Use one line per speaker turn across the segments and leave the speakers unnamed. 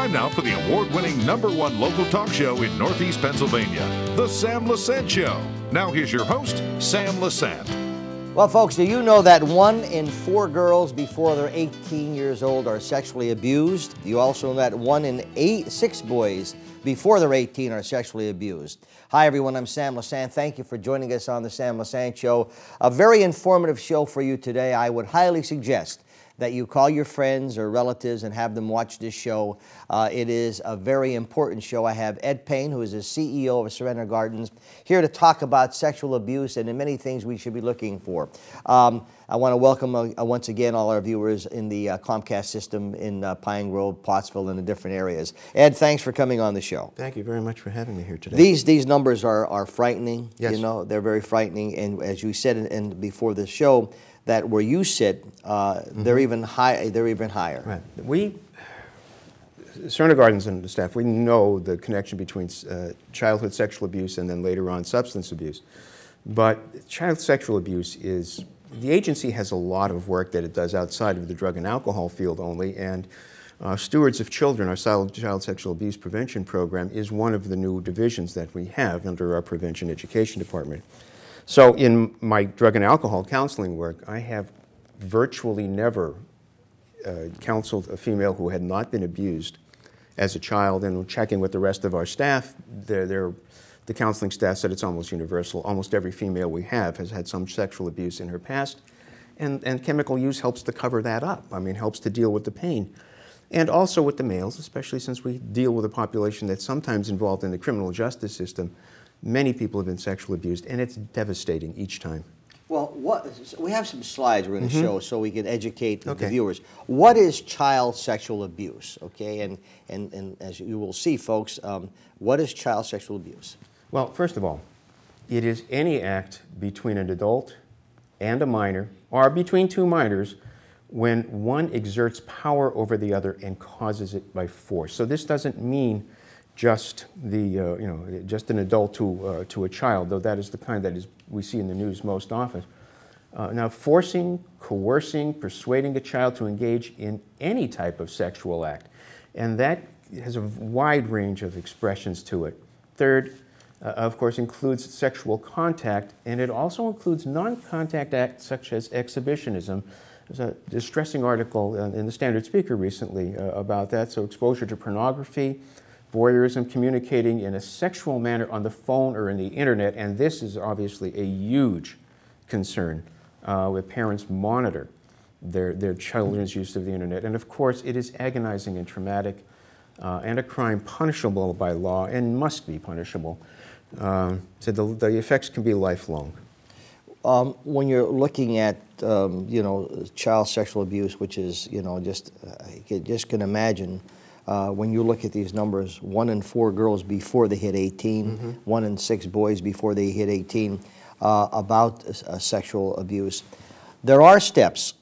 Time now for the award-winning #1 local talk show in Northeast Pennsylvania, The Sam Lesante Show. Now here's your host, Sam Lesante.
Well, folks, do you know that 1 in 4 girls before they're 18 years old are sexually abused? You also know that 1 in 6 boys before they're 18 are sexually abused. Hi, everyone. I'm Sam Lesante. Thank you for joining us on the Sam Lesante Show. A very informative show for you today. I would highly suggest that you call your friends or relatives and have them watch this show. It is a very important show. I have Ed Payne, who is the CEO of Serento Gardens, here to talk about sexual abuse and the many things we should be looking for. I want to welcome once again all our viewers in the Comcast system in Pine Grove, Pottsville, and the different areas. Ed, thanks for coming on the show.
Thank you very much for having me here today.
These numbers are frightening.
Yes.
You know, they're very frightening. And as you said before the show, that where you sit, they're even high. They're even higher.
Right. We, Serento Gardens and the staff, we know the connection between childhood sexual abuse and then later on substance abuse. But child sexual abuse is, the agency has a lot of work that it does outside of the drug and alcohol field only, and Stewards of Children, our child sexual abuse prevention program, is one of the new divisions that we have under our prevention education department. So in my drug and alcohol counseling work, I have virtually never counseled a female who had not been abused as a child, and checking with the rest of our staff, the counseling staff said it's almost universal. Almost every female we have has had some sexual abuse in her past, and chemical use helps to cover that up. I mean, helps to deal with the pain. And also with the males, especially since we deal with a population that's sometimes involved in the criminal justice system. Many people have been sexually abused, and it's devastating each time.
Well, we have some slides we're going to show so we can educate the viewers. What is child sexual abuse? Okay, and as you will see, folks, what is child sexual abuse?
Well, first of all, it is any act between an adult and a minor, or between two minors, when one exerts power over the other and causes it by force. So this doesn't mean just just an adult to a child, though that is the kind that we see in the news most often. Now, forcing, coercing, persuading a child to engage in any type of sexual act, and that has a wide range of expressions to it. Third, of course, includes sexual contact, and it also includes non-contact acts such as exhibitionism. There's a distressing article in the Standard Speaker recently about that. So exposure to pornography, voyeurism, communicating in a sexual manner on the phone or in the internet, and this is obviously a huge concern where parents monitor their children's use of the internet. And of course, it is agonizing and traumatic and a crime punishable by law and must be punishable. So the effects can be lifelong.
When you're looking at child sexual abuse, which is just can imagine. When you look at these numbers, 1 in 4 girls before they hit 18, 1 in 6 boys before they hit 18, about sexual abuse. There are steps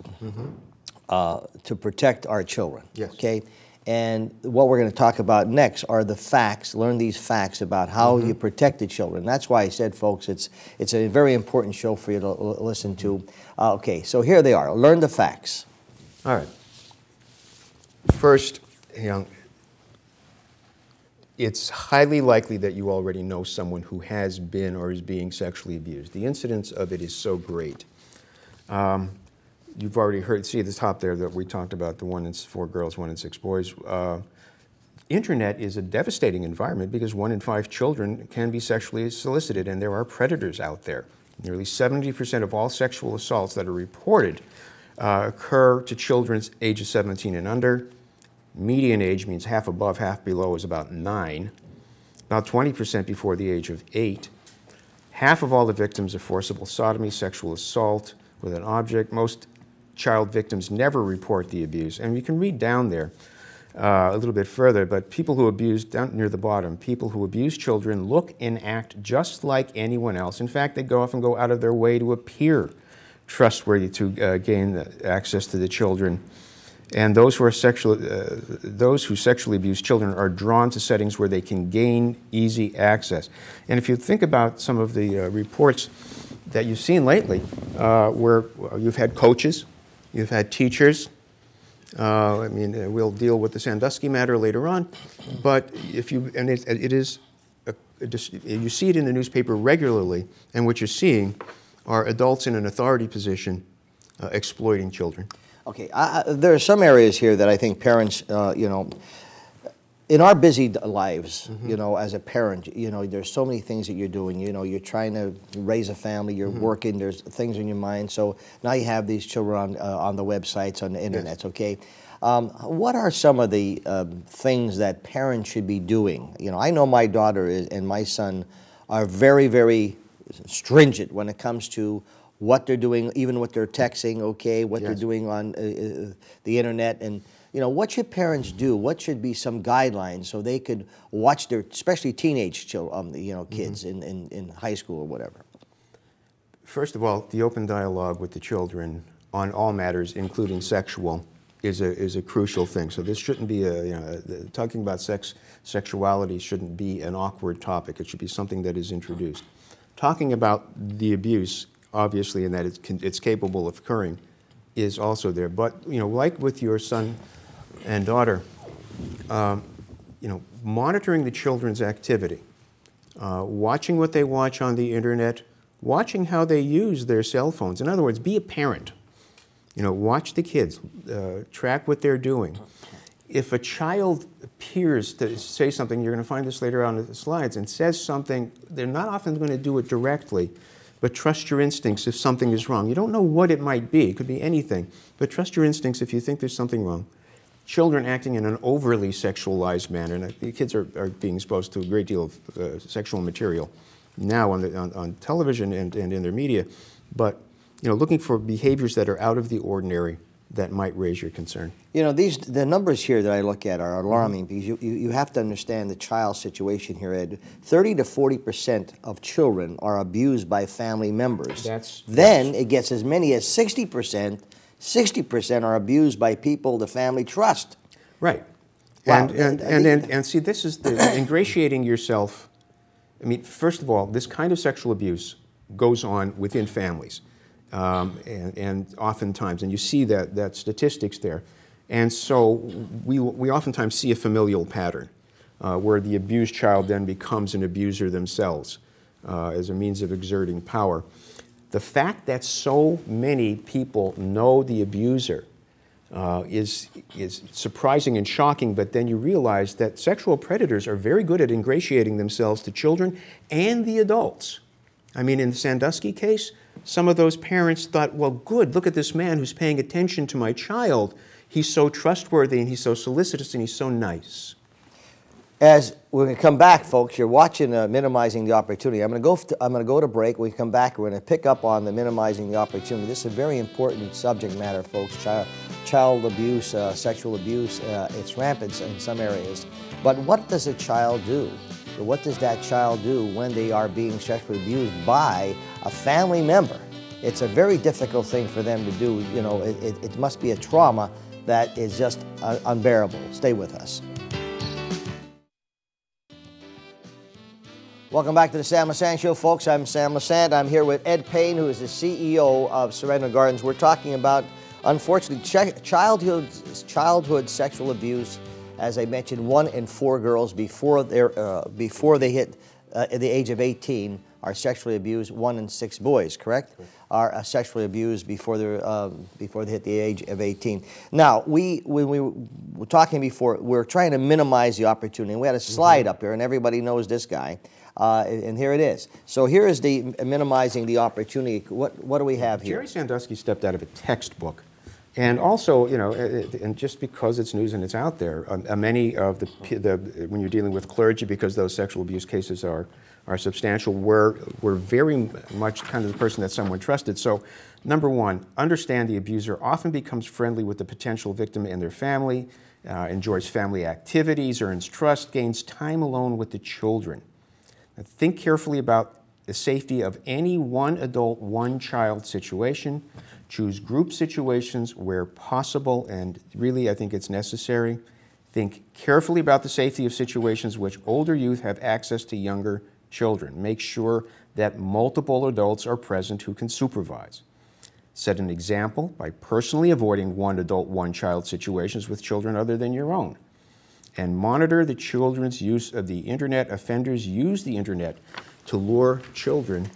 to protect our children.
Yes.
Okay, and what we're going to talk about next are the facts. Learn these facts about how you protect the children. That's why I said, folks, it's a very important show for you to listen to. Okay, so here they are. Learn the facts.
All right. First, it's highly likely that you already know someone who has been or is being sexually abused. The incidence of it is so great. You've already see at the top there that we talked about the 1 in 4 girls, 1 in 6 boys. Internet is a devastating environment because 1 in 5 children can be sexually solicited, and there are predators out there. Nearly 70% of all sexual assaults that are reported occur to children ages 17 and under. Median age means half above, half below is about 9. About 20% before the age of 8. Half of all the victims of forcible sodomy, sexual assault with an object. Most child victims never report the abuse. And you can read down there a little bit further, but people who abuse, down near the bottom, people who abuse children look and act just like anyone else. In fact, they often go out of their way to appear trustworthy to gain access to the children. And those who sexually abuse children are drawn to settings where they can gain easy access. And if you think about some of the reports that you've seen lately, where you've had coaches, you've had teachers, I mean, we'll deal with the Sandusky matter later on, but if you, and it is, you see it in the newspaper regularly, and what you're seeing are adults in an authority position exploiting children.
Okay, there are some areas here that I think parents, you know, in our busy lives, you know, as a parent, you know, there's so many things that you're doing. You know, you're trying to raise a family, you're working, there's things in your mind. So now you have these children on the websites, on the internet, okay? What are some of the things that parents should be doing? You know, I know my daughter and my son are very, very stringent when it comes to what they're doing, even what they're texting, okay, what they're doing on the internet. And you know, what should parents do? What should be some guidelines so they could watch their, especially teenage children, you know, kids in high school or whatever?
First of all, the open dialogue with the children on all matters, including sexual, is a crucial thing. So this shouldn't be a, you know, talking about sexuality shouldn't be an awkward topic. It should be something that is introduced. Talking about the abuse, obviously, and that it's capable of occurring, is also there. But, you know, like with your son and daughter, you know, monitoring the children's activity, watching what they watch on the internet, watching how they use their cell phones. In other words, be a parent. You know, watch the kids, track what they're doing. If a child appears to say something, you're going to find this later on in the slides, and says something, they're not often going to do it directly, but trust your instincts if something is wrong. You don't know what it might be. It could be anything, but trust your instincts if you think there's something wrong. Children acting in an overly sexualized manner, and the kids are being exposed to a great deal of sexual material now on television and in their media, but you know, looking for behaviors that are out of the ordinary that might raise your concern.
You know, the numbers here that I look at are alarming because you have to understand the child situation here, Ed. 30 to 40% of children are abused by family members. Then it gets as many as 60%. 60% are abused by people the family trust.
Right.
Wow.
And see, this is the ingratiating yourself. I mean, first of all, this kind of sexual abuse goes on within families. And oftentimes, and you see that statistics there. And so we oftentimes see a familial pattern where the abused child then becomes an abuser themselves as a means of exerting power. The fact that so many people know the abuser is surprising and shocking, but then you realize that sexual predators are very good at ingratiating themselves to children and the adults. I mean, in the Sandusky case, some of those parents thought, well, good, look at this man who's paying attention to my child. He's so trustworthy, and he's so solicitous, and he's so nice.
As we're going to come back, folks, you're watching Minimizing the Opportunity. I'm going to go to break. When we come back, we're going to pick up on the Minimizing the Opportunity. This is a very important subject matter, folks. Child abuse, sexual abuse, it's rampant in some areas. But what does a child do? What does that child do when they are being sexually abused by a family member? It's a very difficult thing for them to do. You know, it must be a trauma that is just unbearable. Stay with us. Welcome back to the Sam Lesante Show, folks. I'm Sam Lesante. I'm here with Ed Pane, who is the CEO of Serento Gardens. We're talking about, unfortunately, childhood sexual abuse. As I mentioned, 1 in 4 girls before they hit the age of 18 are sexually abused. 1 in 6 boys, correct, are sexually abused before they hit the age of 18. Now, when we were talking before, we're trying to minimize the opportunity. We had a slide up here, and everybody knows this guy. And here it is. So here is the minimizing the opportunity. What do we have here?
Jerry Sandusky stepped out of a textbook. And also, you know, and just because it's news and it's out there, many of when you're dealing with clergy, because those sexual abuse cases are substantial, we're very much kind of the person that someone trusted. So, number one, understand the abuser often becomes friendly with the potential victim and their family, enjoys family activities, earns trust, gains time alone with the children. Now, think carefully about the safety of any one adult, one child situation. Choose group situations where possible, and really I think it's necessary. Think carefully about the safety of situations which older youth have access to younger children. Make sure that multiple adults are present who can supervise. Set an example by personally avoiding one adult, one child situations with children other than your own. And monitor the children's use of the internet. Offenders use the internet to lure children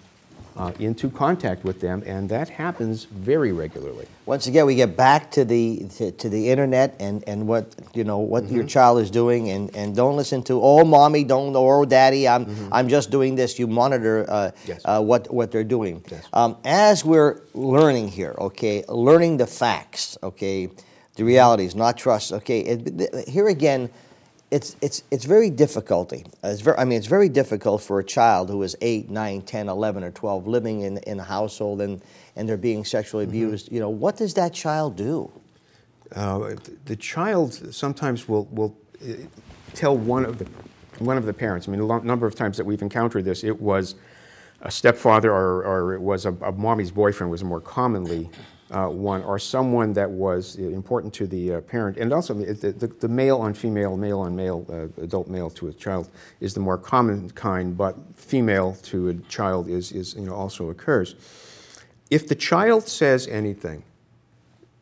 into contact with them, and that happens very regularly.
Once again, we get back to the internet and what your child is doing, and don't listen to, oh, mommy, don't, or daddy, I'm just doing this. You monitor
Yes.
what they're doing.
Yes.
As we're learning here, okay, learning the facts, okay, the realities, not trust. Okay, here again, it's very difficult. It's very difficult for a child who is 8, 9, 10, 11, or 12 living in a household and they're being sexually abused. What does that child do?
The child sometimes will tell one of the parents. I mean, a number of times that we've encountered this, it was a stepfather or it was a mommy's boyfriend was more commonly one, or someone that was important to the parent. And also the male on female, male on male, adult male to a child is the more common kind, but female to a child is also occurs. If the child says anything,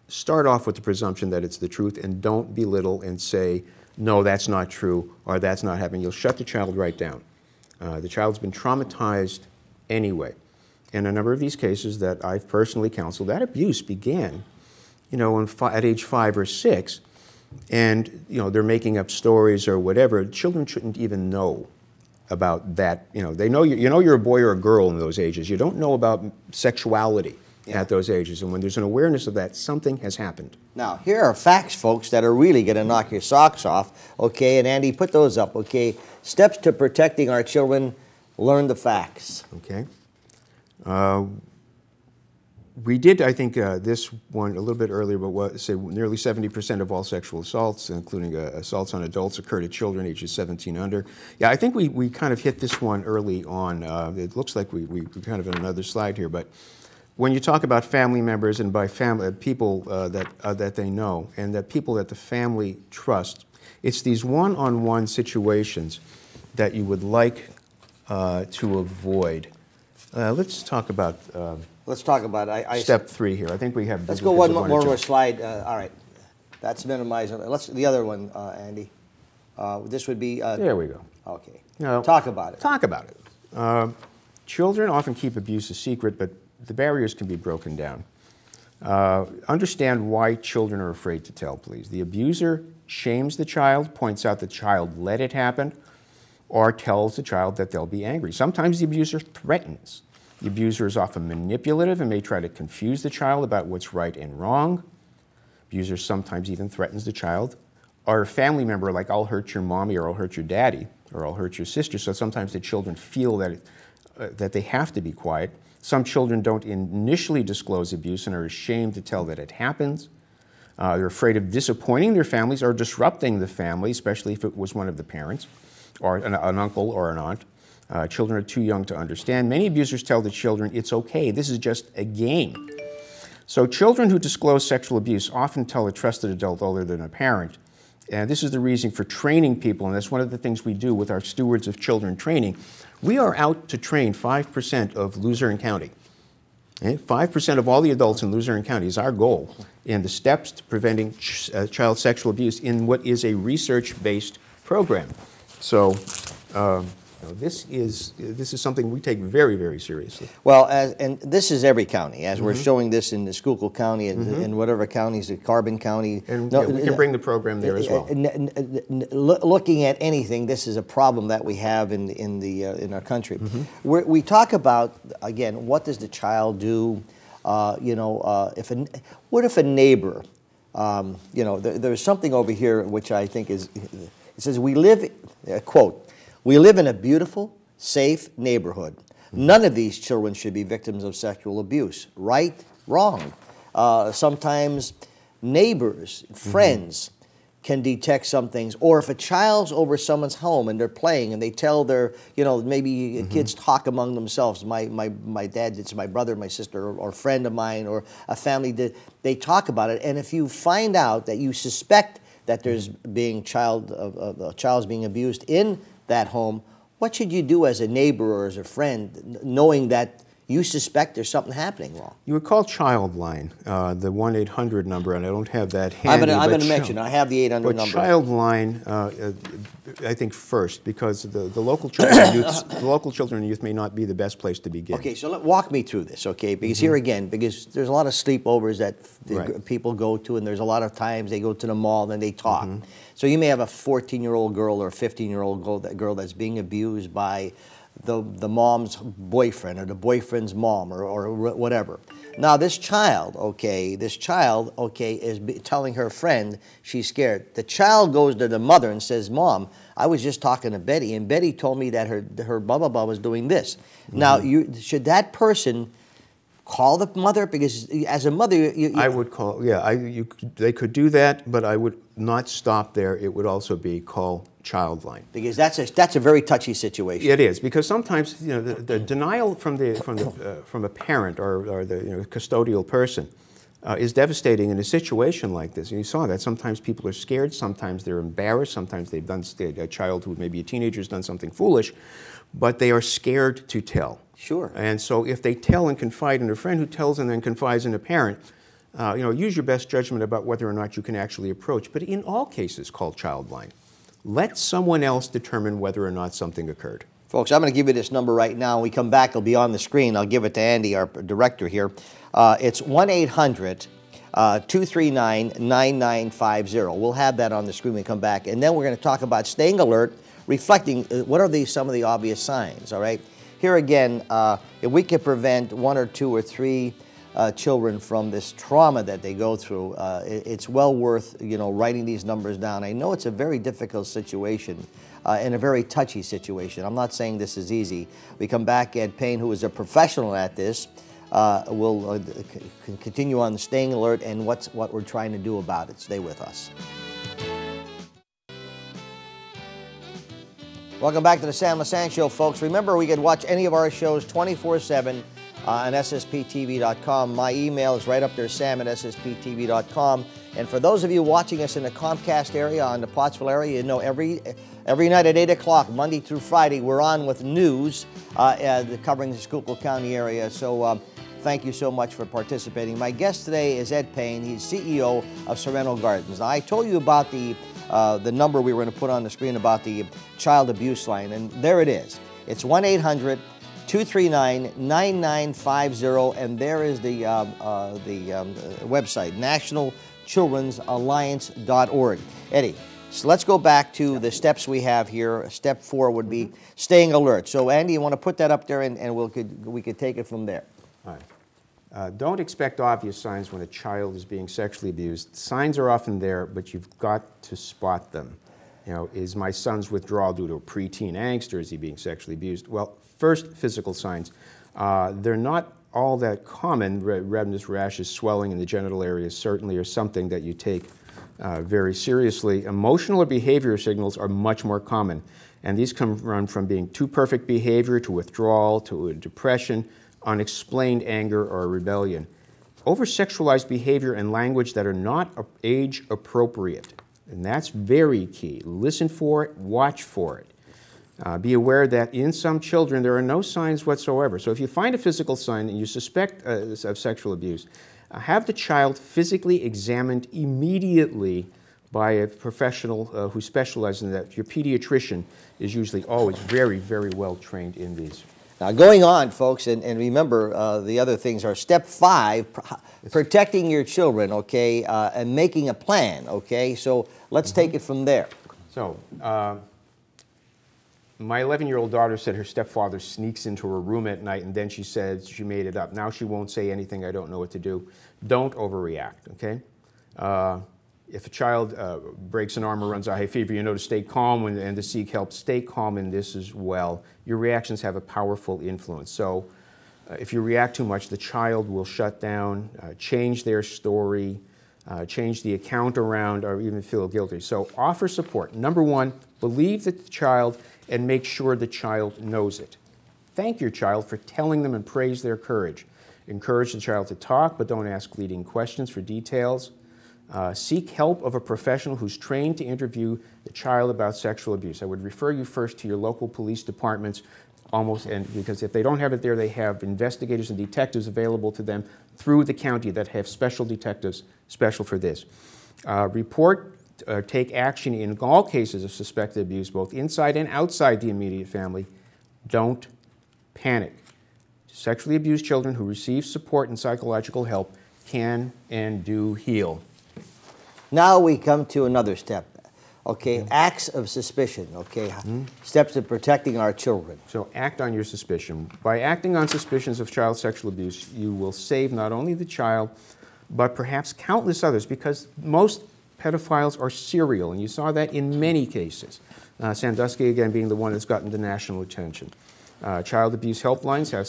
start off with the presumption that it's the truth and don't belittle and say, no, that's not true, or that's not happening. You'll shut the child right down. The child's been traumatized anyway. In a number of these cases that I've personally counseled, that abuse began, at age 5 or 6, and they're making up stories or whatever. Children shouldn't even know about that. They know you're a boy or a girl in those ages. You don't know about sexuality at those ages, and when there's an awareness of that, something has happened.
Now, here are facts, folks, that are really going to knock your socks off. Okay, and Andy, put those up. Okay, steps to protecting our children. Learn the facts.
Okay. We did, I think, this one a little bit earlier, but say nearly 70% of all sexual assaults, including assaults on adults, occur to children ages 17 under. Yeah, I think we kind of hit this one early on. It looks like we kind of in another slide here, but when you talk about family members and by family people that they know and that people that the family trust, it's these one-on-one situations that you would like to avoid. Let's talk about.
Let's talk about
step 3 here. I think we have.
Let's go one more slide. All right, that's minimize. Let's the other one, Andy. This would be.
There we go.
Okay.
Now,
talk about it.
Talk about it. Children often keep abuse a secret, but the barriers can be broken down. Understand why children are afraid to tell, please. The abuser shames the child, points out the child let it happen, or tells the child that they'll be angry. Sometimes the abuser threatens. The abuser is often manipulative and may try to confuse the child about what's right and wrong. Abuser sometimes even threatens the child or a family member, like, I'll hurt your mommy, or I'll hurt your daddy, or I'll hurt your sister. So sometimes the children feel that they have to be quiet. Some children don't initially disclose abuse and are ashamed to tell that it happens. They're afraid of disappointing their families or disrupting the family, especially if it was one of the parents, or an uncle or an aunt. Children are too young to understand. Many abusers tell the children, it's okay, this is just a game. So children who disclose sexual abuse often tell a trusted adult other than a parent. And this is the reason for training people, and that's one of the things we do with our Stewards of Children training. We are out to train 5% of Luzerne County. 5% of all the adults in Luzerne County is our goal in the steps to preventing child sexual abuse in what is a research-based program. So this is something we take very, very seriously.
Well, and this is every county, as we're showing this in the Schuylkill County and in whatever counties, the Carbon County.
And we can bring the program there as well.
Looking at anything, this is a problem that we have in our country. We talk about, again, what does the child do? What if a neighbor, there's something over here which I think is, it says, we live, quote, we live in a beautiful, safe neighborhood. None of these children should be victims of sexual abuse. Right? Wrong. Sometimes neighbors, friends can detect some things. Or if a child's over someone's home and they're playing and they tell their, maybe kids talk among themselves. My dad, it's my brother, my sister, or friend of mine, or a family, they talk about it. And if you find out that you suspect that there's being child's being abused in that home, what should you do as a neighbor or as a friend, knowing that you suspect there's something happening wrong.
You would call Childline, the 1-800 number, and I don't have that handy.
I'm going to mention, I have the 800 number.
But Childline, I think first, because the local children and youth, the local children and youth may not be the best place to begin.
Okay, so walk me through this, okay? Because here again, because there's a lot of sleepovers that people go to, and there's a lot of times they go to the mall and they talk. So you may have a 14-year-old girl or a 15-year-old girl that's being abused by the mom's boyfriend or the boyfriend's mom or whatever. Now this child, is telling her friend she's scared. The child goes to the mother and says, "Mom, I was just talking to Betty, and Betty told me that her blah blah blah was doing this." Now, should that person call the mother? Because as a mother,
I would call. Yeah, they could do that, but I would not stop there. It would also be call Childline,
because that's a very touchy situation.
It is, because sometimes the denial from a parent or the custodial person is devastating in a situation like this. And you saw that sometimes people are scared, sometimes they're embarrassed, sometimes they've done a child who maybe a teenager has done something foolish, but they are scared to tell.
Sure.
And so if they tell and confide in a friend who tells and then confides in a parent, use your best judgment about whether or not you can actually approach. But in all cases, call Childline. Let someone else determine whether or not something occurred.
Folks, I'm going to give you this number right now. When we come back, it'll be on the screen. I'll give it to Andy, our director here. It's 1-800-239-9950. We'll have that on the screen when we come back. And then we're going to talk about staying alert, reflecting what are some of the obvious signs, all right? Here again, if we could prevent 1 or 2 or 3 children from this trauma that they go through, it's well worth writing these numbers down. I know it's a very difficult situation and a very touchy situation. I'm not saying this is easy. We come back, Ed Payne, who is a professional at this, will continue on staying alert and what we're trying to do about it. Stay with us. Welcome back to the Sam Lesante Show, folks. Remember, we can watch any of our shows 24/7 on ssptv.com. My email is right up there, sam@ssptv.com. And for those of you watching us in the Comcast area, on the Pottsville area, every night at 8 o'clock, Monday through Friday, we're on with news covering the Schuylkill County area. So thank you so much for participating. My guest today is Ed Payne. He's CEO of Serento Gardens. Now, I told you about the number we were going to put on the screen about the child abuse line, and there it is. It's 1-800-239-9950, and there is the website, nationalchildren'salliance.org. Eddie, so let's go back to the steps we have here. Step 4 would be staying alert. So, Andy, you want to put that up there, and we could take it from there.
All right. Don't expect obvious signs when a child is being sexually abused. Signs are often there, but you've got to spot them. Is my son's withdrawal due to preteen angst, or is he being sexually abused? Well, first, physical signs. They're not all that common. Redness, rashes, swelling in the genital areas certainly are something that you take very seriously. Emotional or behavioral signals are much more common, and these run from being too perfect behavior to withdrawal to depression, unexplained anger or rebellion. Over-sexualized behavior and language that are not age appropriate, and that's very key. Listen for it, watch for it. Be aware that in some children there are no signs whatsoever. So if you find a physical sign and you suspect of sexual abuse, have the child physically examined immediately by a professional who specializes in that. Your pediatrician is usually always very, very well trained in these.
Now, going on, folks, and remember, the other things are step 5, protecting your children, okay, and making a plan, okay? So let's take it from there.
So, my 11-year-old daughter said her stepfather sneaks into her room at night, and then she said she made it up. Now she won't say anything. I don't know what to do. Don't overreact, okay? If a child breaks an arm or runs a high fever, you know to stay calm and to seek help. Stay calm in this as well. Your reactions have a powerful influence. So if you react too much, the child will shut down, change their story, change the account around, or even feel guilty. So offer support. Number 1, believe the child and make sure the child knows it. Thank your child for telling them and praise their courage. Encourage the child to talk, but don't ask leading questions for details. Seek help of a professional who's trained to interview the child about sexual abuse. I would refer you first to your local police departments. and because if they don't have it there, they have investigators and detectives available to them through the county that have special detectives special for this. Report or take action in all cases of suspected abuse, both inside and outside the immediate family. Don't panic. Sexually abused children who receive support and psychological help can and do heal.
Now we come to another step. Okay, acts of suspicion, okay, steps to protecting our children.
So act on your suspicion. By acting on suspicions of child sexual abuse, you will save not only the child, but perhaps countless others, because most pedophiles are serial, and you saw that in many cases. Sandusky, again, being the one that's gotten the national attention. Child abuse helplines are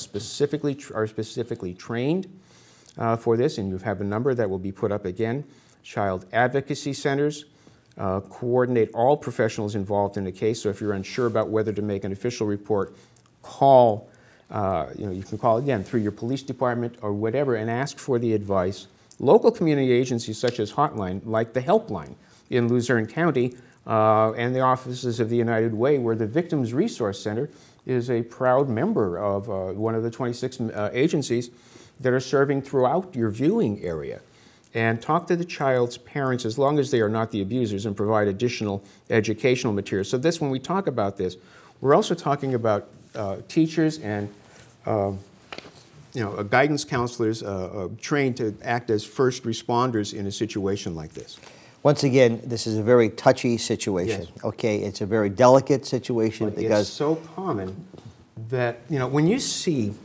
specifically trained for this, and you have a number that will be put up again. Child advocacy centers coordinate all professionals involved in a case. So if you're unsure about whether to make an official report, call. You can call again through your police department or whatever and ask for the advice. Local community agencies such as Hotline, like the Helpline in Luzerne County, and the offices of the United Way, where the Victims Resource Center is a proud member of one of the 26 agencies that are serving throughout your viewing area. And talk to the child's parents as long as they are not the abusers, and provide additional educational material. So this, when we talk about this, we're also talking about teachers and guidance counselors trained to act as first responders in a situation like this.
Once again, this is a very touchy situation. Yes. Okay, it's a very delicate situation,
but
because
it's so common that when you see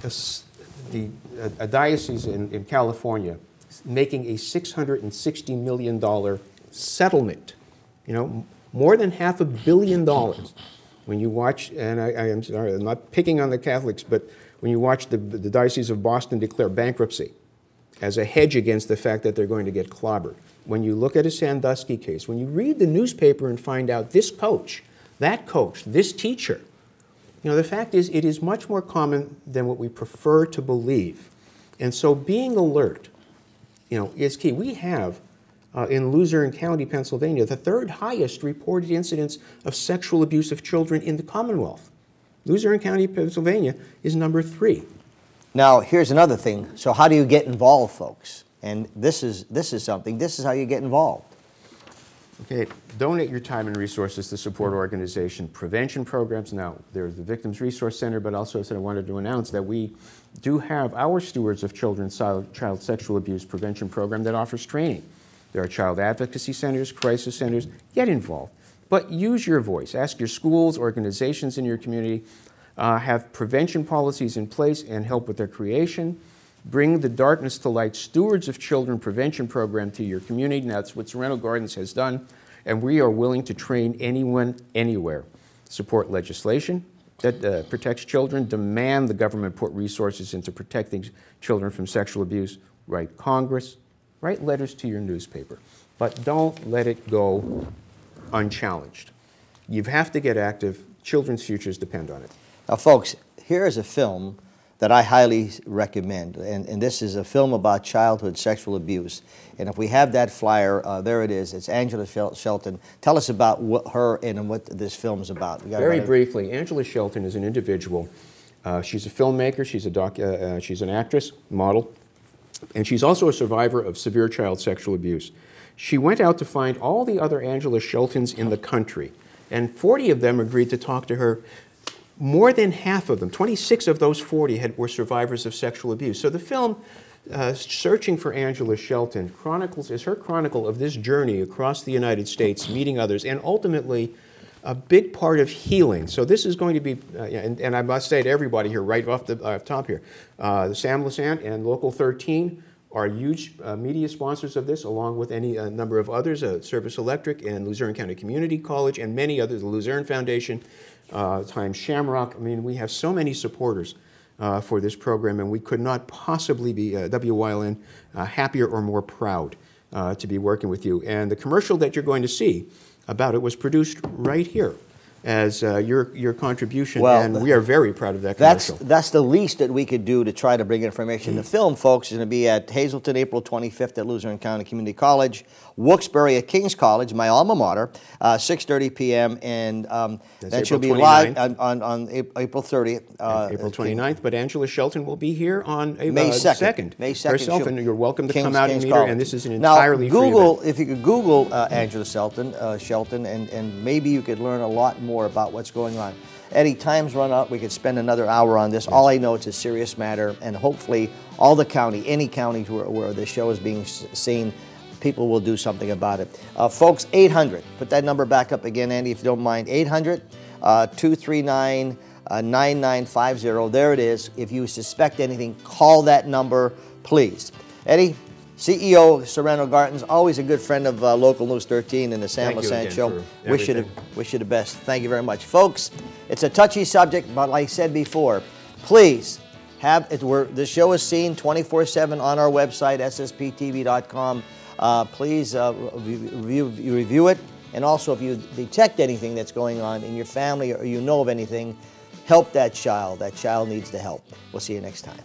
a diocese in California making a $660 million settlement, more than $500 million. When you watch, and I am sorry, I'm not picking on the Catholics, but when you watch the Diocese of Boston declare bankruptcy as a hedge against the fact that they're going to get clobbered, when you look at a Sandusky case, when you read the newspaper and find out this coach, that coach, this teacher, the fact is it is much more common than what we prefer to believe. And so being alert, is key. We have, in Luzerne County, Pennsylvania, the third highest reported incidence of sexual abuse of children in the Commonwealth. Luzerne County, Pennsylvania is number 3.
Now, here's another thing. So how do you get involved, folks? And this is something. This is how you get involved.
Okay, donate your time and resources to support organization prevention programs. Now, there's the Victims Resource Center, but also I wanted to announce that we do have our Stewards of Children's Child Sexual Abuse Prevention Program that offers training. There are child advocacy centers, crisis centers. Get involved, but use your voice. Ask your schools, organizations in your community, have prevention policies in place and help with their creation. Bring the Darkness to Light Stewards of Children Prevention Program to your community. And that's what Serento Gardens has done, and we are willing to train anyone, anywhere. Support legislation that protects children. Demand the government put resources into protecting children from sexual abuse. Write Congress. Write letters to your newspaper. But don't let it go unchallenged. You have to get active. Children's futures depend on it.
Now, folks, here is a film that I highly recommend, and this is a film about childhood sexual abuse. And if we have that flyer, there it is. It's Angela Shelton. Tell us about her and what this film is about.
Very briefly, Angela Shelton is an individual. She's a filmmaker. She's an actress, model, and she's also a survivor of severe child sexual abuse. She went out to find all the other Angela Sheltons in the country, and 40 of them agreed to talk to her. More than half of them, 26 of those 40, were survivors of sexual abuse. So the film, Searching for Angela Shelton, is her chronicle of this journey across the United States, meeting others, and ultimately a big part of healing. So this is going to be, and I must say to everybody here, right off the top here, the Sam Lesante and Local 13 are huge media sponsors of this, along with any number of others, Service Electric and Luzerne County Community College, and many others, the Luzerne Foundation, Times Shamrock. I mean, we have so many supporters for this program, and we could not possibly be, WYLN, happier or more proud to be working with you. And the commercial that you're going to see about it was produced right here as your contribution,
Well,
and we are very proud of that commercial.
That's the least that we could do to try to bring information. The film, folks, is going to be at Hazelton, April 25th at Luzerne County Community College, Wilkes-Barre at King's College, my alma mater, 6:30 p.m. And that should be live on April 30th.
April 29th, but Angela Shelton will be here on
May 2nd.
May 2nd. Herself, and you're welcome to come out and meet
College.
her, and this is an entirely free
Google,
event.
if you could Google Angela Shelton, and maybe you could learn a lot more about what's going on. Eddie, time's run out. We could spend another hour on this. Yes. All I know, it's a serious matter, and hopefully all the county, any counties where the show is being seen, people will do something about it. Folks, 800, put that number back up again, Andy, if you don't mind. 800-239-9950. There it is. If you suspect anything, call that number, please. Eddie, CEO Serento Gardens, always a good friend of Local News 13 and the San Lesante Show. Wish you the best. Thank you very much. Folks, it's a touchy subject, but like I said before, please have it. This show is seen 24/7 on our website, ssptv.com. Please review it. And also, if you detect anything that's going on in your family or you know of anything, help that child. That child needs the help. We'll see you next time.